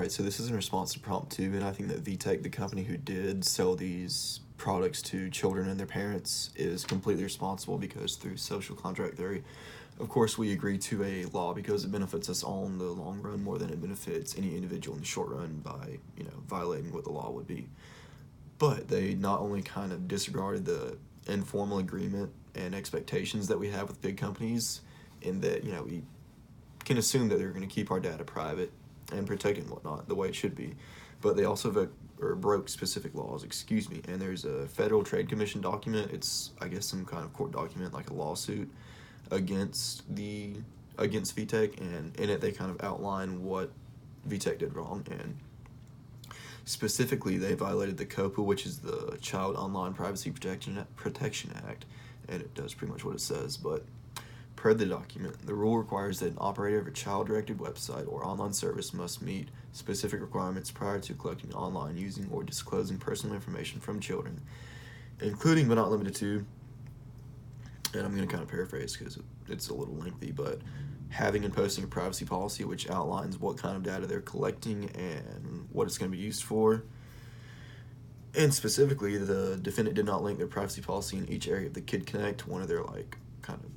Alright, so this is in response to prompt 2, and I think that VTech, the company who did sell these products to children and their parents, is completely responsible because through social contract theory, of course we agree to a law because it benefits us all in the long run more than it benefits any individual in the short run by, violating what the law would be. But they not only kind of disregarded the informal agreement and expectations that we have with big companies in that, we can assume that they're going to keep our data private and protected and whatnot the way it should be, but they also broke specific laws, and there's a Federal Trade Commission document. It's, I guess, some kind of court document, like a lawsuit against VTech, and in it they kind of outline what VTech did wrong, and specifically they violated the COPA, which is the Child Online Privacy Protection Act, and it does pretty much what it says, but per the document, the rule requires that an operator of a child-directed website or online service must meet specific requirements prior to collecting online, using, or disclosing personal information from children, including but not limited to, and I'm going to kind of paraphrase because it's a little lengthy, but having and posting a privacy policy which outlines what kind of data they're collecting and what it's going to be used for. And specifically, the defendant did not link their privacy policy in each area of the Kid Connect, one of their kind of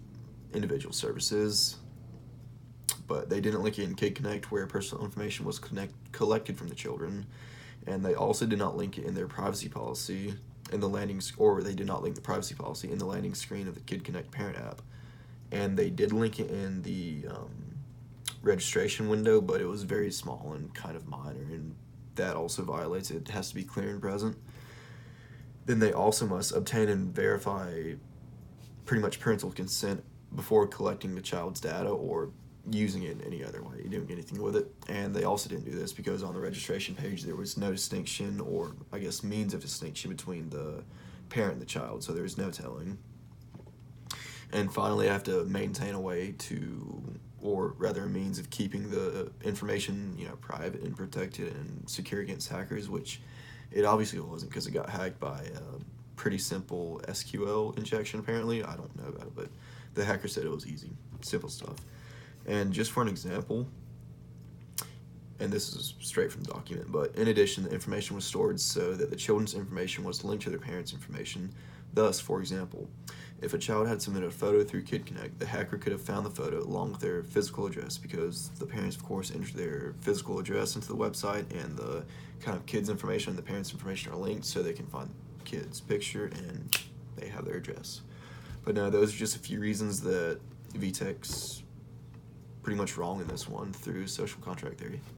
individual services, but they didn't link it in Kid Connect where personal information was collected from the children, and they also did not link it in their privacy policy in the they did not link the privacy policy in the landing screen of the Kid Connect parent app, and they did link it in the registration window, but it was very small and kind of minor, and that also violates it. It has to be clear and present. Then they also must obtain and verify pretty much parental consent before collecting the child's data or using it in any other way, doing anything with it. And they also didn't do this because on the registration page there was no distinction, or I guess means of distinction, between the parent and the child, so there's no telling. And finally, I have to maintain a way to, or rather a means of keeping the information, private and protected and secure against hackers, which it obviously wasn't because it got hacked by a pretty simple SQL injection apparently. I don't know about it, but the hacker said it was easy, simple stuff. And just for an example, and this is straight from the document, but in addition, the information was stored so that the children's information was linked to their parents' information. Thus, for example, if a child had submitted a photo through Kid Connect, the hacker could have found the photo along with their physical address, because the parents, of course, enter their physical address into the website, and the kind of kid's information and the parents' information are linked so they can find the kid's picture and they have their address. But no, those are just a few reasons that VTech's pretty much wrong in this one through social contract theory.